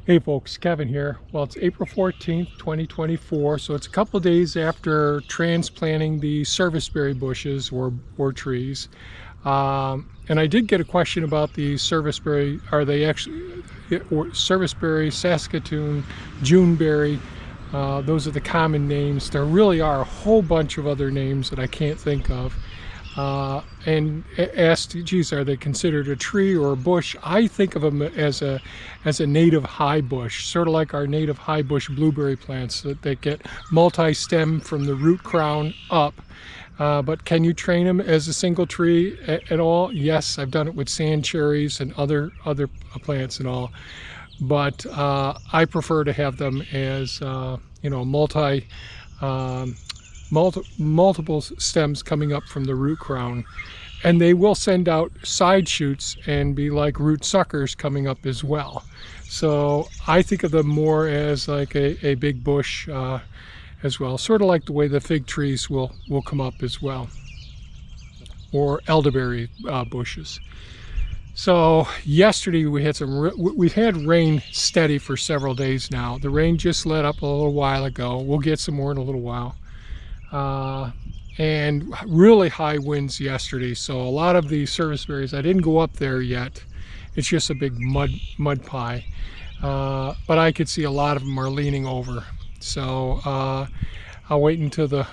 Hey folks, Kevin here. Well, it's April 14th, 2024, so it's a couple of days after transplanting the serviceberry bushes or trees. And I did get a question about the serviceberry. Are they actually serviceberry, Saskatoon, Juneberry? Those are the common names. There really are a whole bunch of other names that I can't think of. And asked, geez, are they considered a tree or a bush? I think of them as a native high bush, sort of like our native high bush blueberry plants that get multi-stem from the root crown up. But can you train them as a single tree at all? Yes, I've done it with sand cherries and other plants and all. But I prefer to have them as multiple stems coming up from the root crown, and they will send out side shoots and be like root suckers coming up as well. So I think of them more as like a big bush as well, sort of like the way the fig trees will come up as well, or elderberry bushes. So yesterday we've had rain steady for several days now. The rain just let up a little while ago. We'll get some more in a little while. And really high winds yesterday, so a lot of the serviceberries, I didn't go up there yet. It's just a big mud pie, but I could see a lot of them are leaning over. So I'll wait until the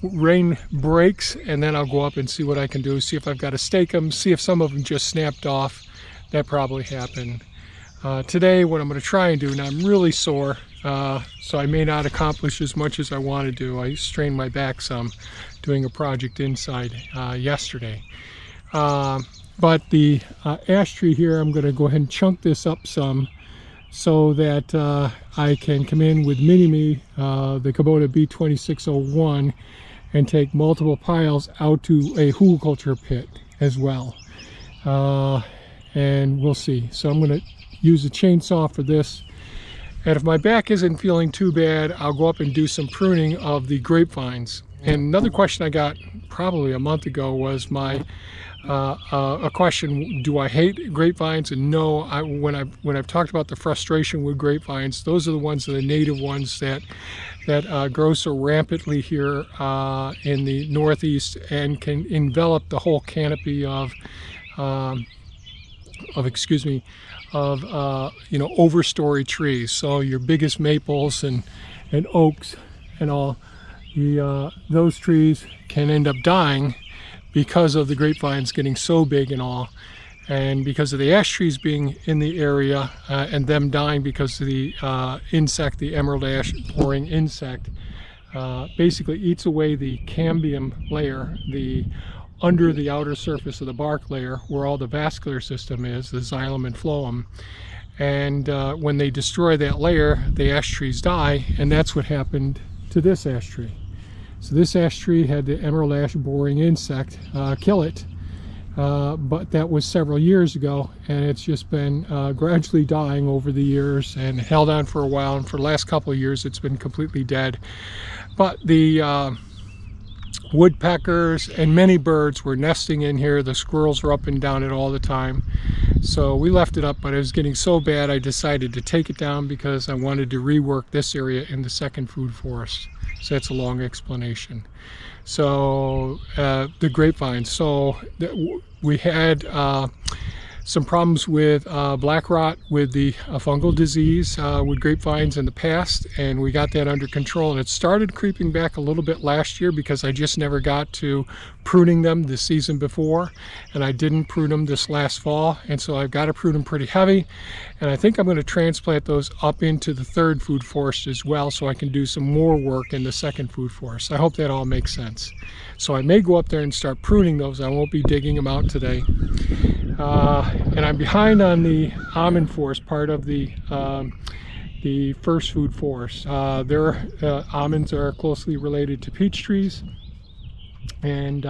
rain breaks, and then I'll go up and see what I can do, see if I've got to stake them, see if some of them just snapped off. That probably happened. Today, what I'm going to try and do, and I'm really sore, so I may not accomplish as much as I want to do. I strained my back some doing a project inside yesterday. But the ash tree here, I'm going to go ahead and chunk this up some so that I can come in with Mini-Me, the Kubota B2601, and take multiple piles out to a hugelkultur pit as well. And we'll see. So I'm going to use a chainsaw for this. And if my back isn't feeling too bad, I'll go up and do some pruning of the grapevines. And another question I got probably a month ago was a question: do I hate grapevines? And no, when I've talked about the frustration with grapevines, those are the ones, the native ones that grow so rampantly here in the Northeast and can envelop the whole canopy of overstory trees. So your biggest maples and oaks and all, those trees can end up dying because of the grapevines getting so big and all, and because of the ash trees being in the area and them dying because of the insect, the emerald ash boring insect, basically eats away the cambium layer, under the outer surface of the bark layer where all the vascular system is, the xylem and phloem. And when they destroy that layer, the ash trees die, and that's what happened to this ash tree. So this ash tree had the emerald ash boring insect kill it, but that was several years ago, and it's just been gradually dying over the years and held on for a while, and for the last couple of years it's been completely dead. But the woodpeckers and many birds were nesting in here. The squirrels were up and down it all the time. So we left it up, but it was getting so bad I decided to take it down because I wanted to rework this area in the second food forest. So that's a long explanation. So the grapevines. So we had some problems with black rot with the fungal disease with grapevines in the past, and we got that under control, and it started creeping back a little bit last year because I just never got to pruning them the season before, and I didn't prune them this last fall, and so I've got to prune them pretty heavy, and I think I'm going to transplant those up into the third food forest as well so I can do some more work in the second food forest. I hope that all makes sense. So I may go up there and start pruning those. I won't be digging them out today. And I'm behind on the almond forest, part of the first food forest. Their almonds are closely related to peach trees, and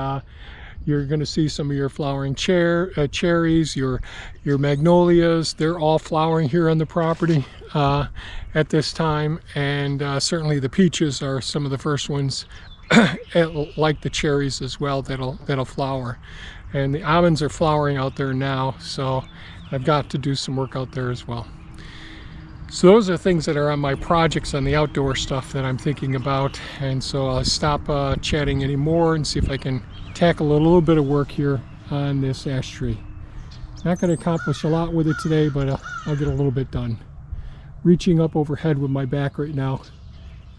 you're going to see some of your flowering cherries, your magnolias. They're all flowering here on the property at this time, and certainly the peaches are some of the first ones, like the cherries as well, that'll flower. And the almonds are flowering out there now, so I've got to do some work out there as well. So those are things that are on my projects on the outdoor stuff that I'm thinking about, and so I'll stop chatting anymore and see if I can tackle a little bit of work here on this ash tree. Not going to accomplish a lot with it today, but I'll get a little bit done. Reaching up overhead with my back right now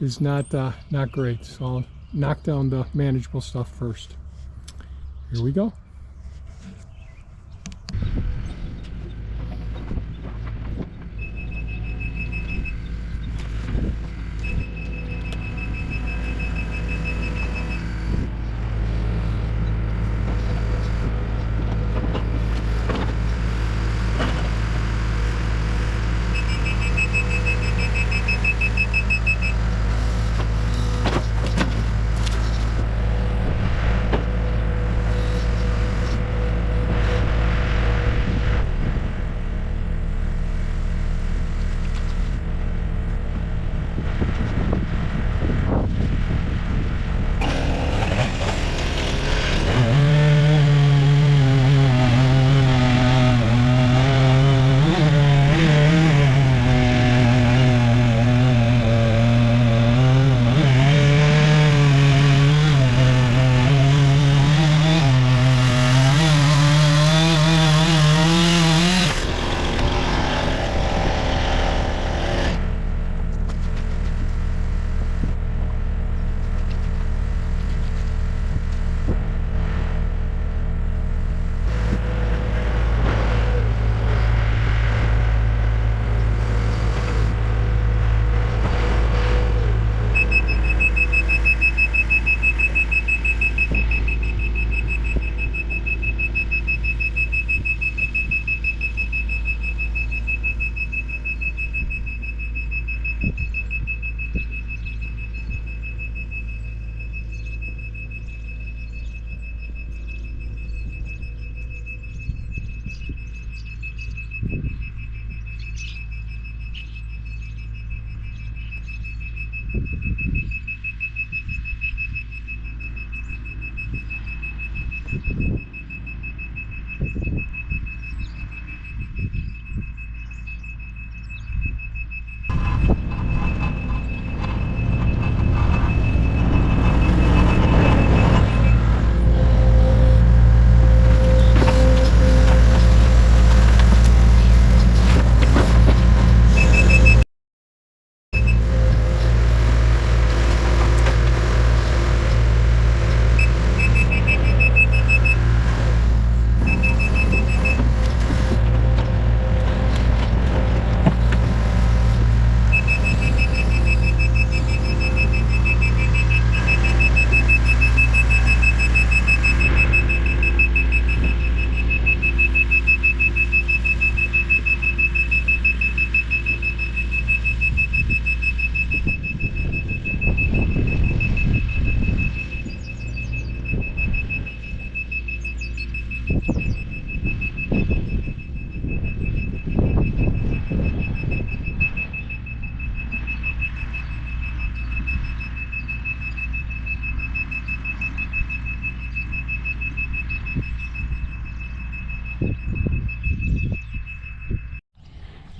is not great, so I'll knock down the manageable stuff first. Here we go.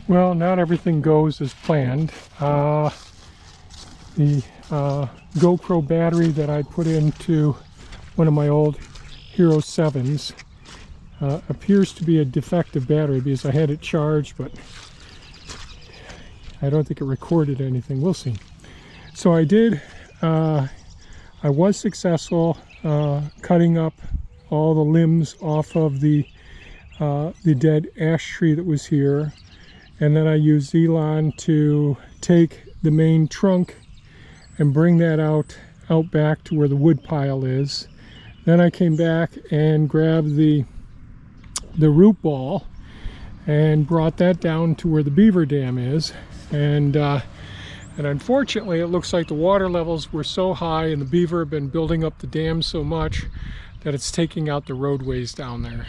Well, not everything goes as planned. The GoPro battery that I put into one of my old Hero 7s appears to be a defective battery because I had it charged, but I don't think it recorded anything. We'll see. So I did, I was successful cutting up all the limbs off of the dead ash tree that was here. And then I used Elon to take the main trunk and bring that out back to where the wood pile is. Then I came back and grabbed the root ball and brought that down to where the beaver dam is. And unfortunately, it looks like the water levels were so high and the beaver have been building up the dam so much that it's taking out the roadways down there.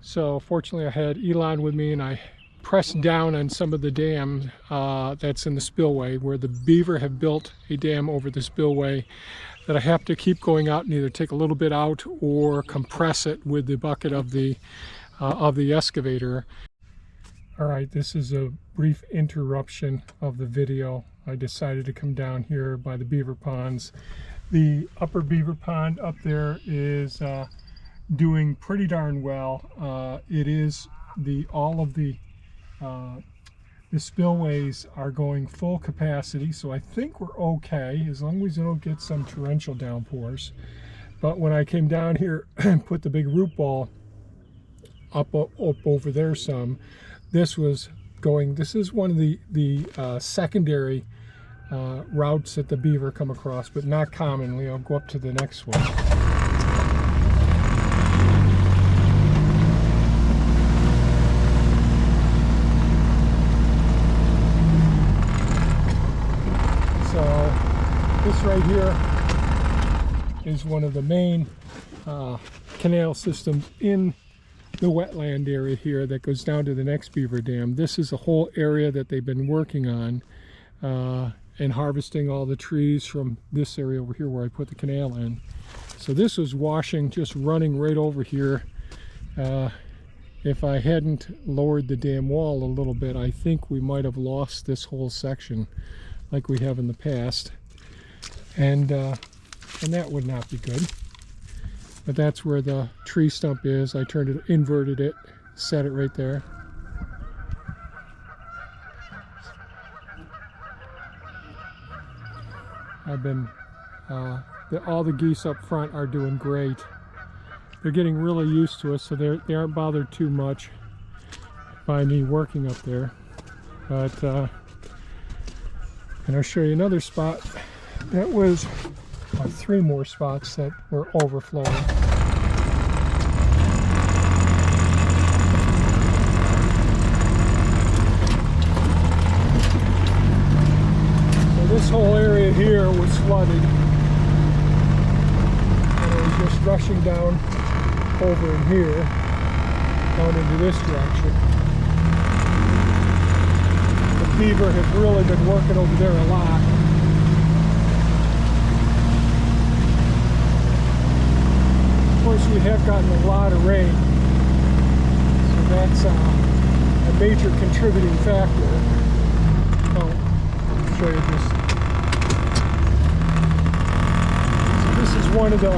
So fortunately, I had Elon with me, and I pressed down on some of the dam that's in the spillway, where the beaver have built a dam over the spillway that I have to keep going out and either take a little bit out or compress it with the bucket of the excavator. All right, this is a brief interruption of the video. I decided to come down here by the beaver ponds. The upper beaver pond up there is doing pretty darn well. It is all of the spillways are going full capacity, so I think we're okay as long as we don't get some torrential downpours. But when I came down here and put the big root ball up over there some, this was going, this is one of the secondary routes that the beaver come across, but not commonly. I'll go up to the next one. So this right here is one of the main canal systems in the wetland area here that goes down to the next beaver dam. This is a whole area that they've been working on and harvesting all the trees from this area over here where I put the canal in. So this was washing, just running right over here. If I hadn't lowered the dam wall a little bit, I think we might have lost this whole section like we have in the past, and that would not be good. But that's where the tree stump is. I turned it, inverted it, set it right there. I've been, all the geese up front are doing great. They're getting really used to us, so they aren't bothered too much by me working up there. But, and I'll show you another spot. That was 3 more spots that were overflowing. So this whole area here was flooded, and it was just rushing down over in here, down into this direction. The beaver have really been working over there a lot. Of course, we have gotten a lot of rain, so that's a major contributing factor. I'll show you this. So this is one of the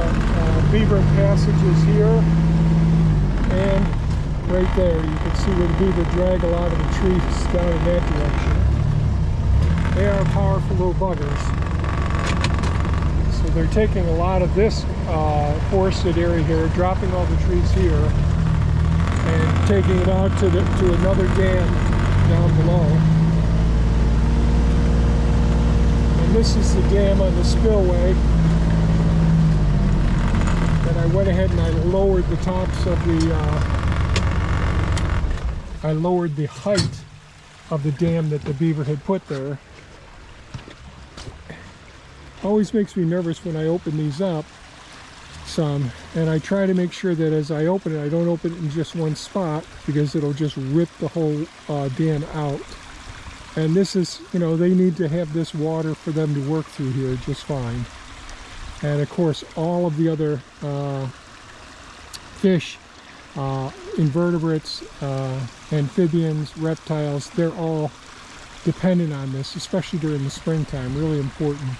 beaver passages here, and right there you can see where the beaver drag a lot of the trees down in that direction. They are powerful little buggers. So they're taking a lot of this forested area here, dropping all the trees here, and taking it out to another dam down below. And this is the dam on the spillway that I went ahead and I lowered the tops of the, I lowered the height of the dam that the beaver had put there. Always makes me nervous when I open these up some, and I try to make sure that as I open it, I don't open it in just one spot, because it'll just rip the whole dam out. And this is, you know, they need to have this water for them to work through here just fine. And of course, all of the other fish, invertebrates, amphibians, reptiles, they're all dependent on this, especially during the springtime. Really important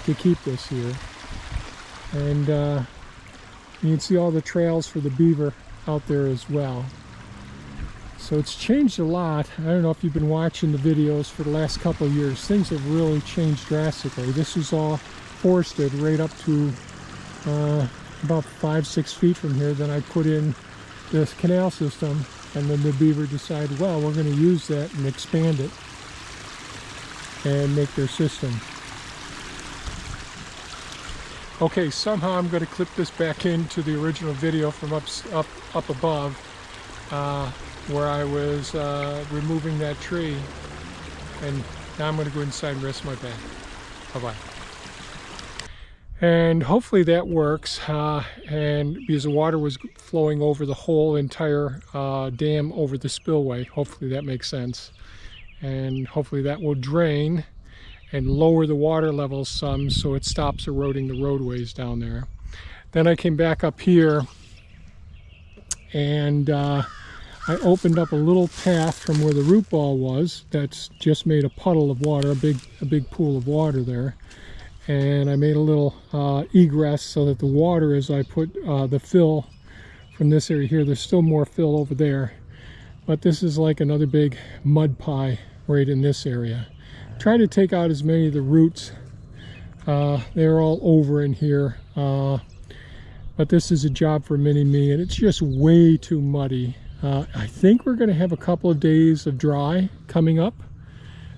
to keep this here. And you can see all the trails for the beaver out there as well. So it's changed a lot. I don't know if you've been watching the videos for the last couple of years. Things have really changed drastically. This is all forested right up to about 5-6 feet from here. Then I put in this canal system, and then the beaver decided, well, we're going to use that and expand it and make their system. Okay, somehow I'm going to clip this back into the original video from up above, where I was removing that tree, and now I'm going to go inside and rest my back. Bye-bye. And hopefully that works, and because the water was flowing over the whole entire dam over the spillway, hopefully that makes sense. And hopefully that will drain and lower the water levels some, so it stops eroding the roadways down there. Then I came back up here, and I opened up a little path from where the root ball was that's just made a puddle of water, a big pool of water there. And I made a little egress so that the water, as I put the fill from this area here, there's still more fill over there. But this is like another big mud pie right in this area. Try to take out as many of the roots. They're all over in here. But this is a job for mini-me, and it's just way too muddy. I think we're going to have a couple of days of dry coming up,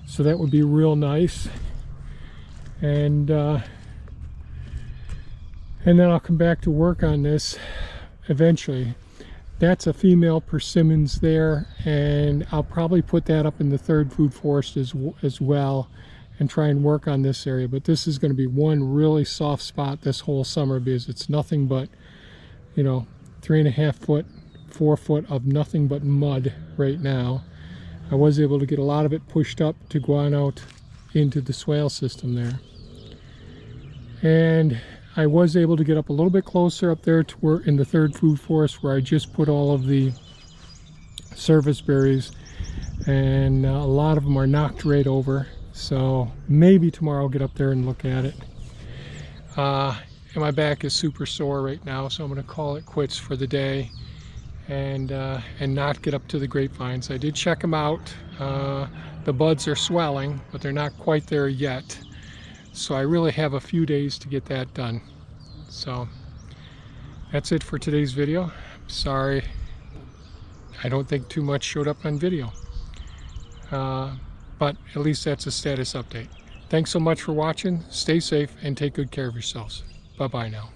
so that would be real nice. And then I'll come back to work on this eventually. That's a female persimmons there, and I'll probably put that up in the third food forest as well, and try and work on this area. But this is going to be one really soft spot this whole summer, because it's nothing but, you know, 3.5 foot, 4 foot of nothing but mud right now. I was able to get a lot of it pushed up to go on out into the swale system there. And I was able to get up a little bit closer up there to where in the third food forest, where I just put all of the service berries, and a lot of them are knocked right over. So maybe tomorrow I'll get up there and look at it. And my back is super sore right now, so I'm going to call it quits for the day and not get up to the grapevines. I did check them out. The buds are swelling, but they're not quite there yet. So I really have a few days to get that done. So that's it for today's video. Sorry, I don't think too much showed up on video. But at least that's a status update. Thanks so much for watching. Stay safe and take good care of yourselves. Bye-bye now.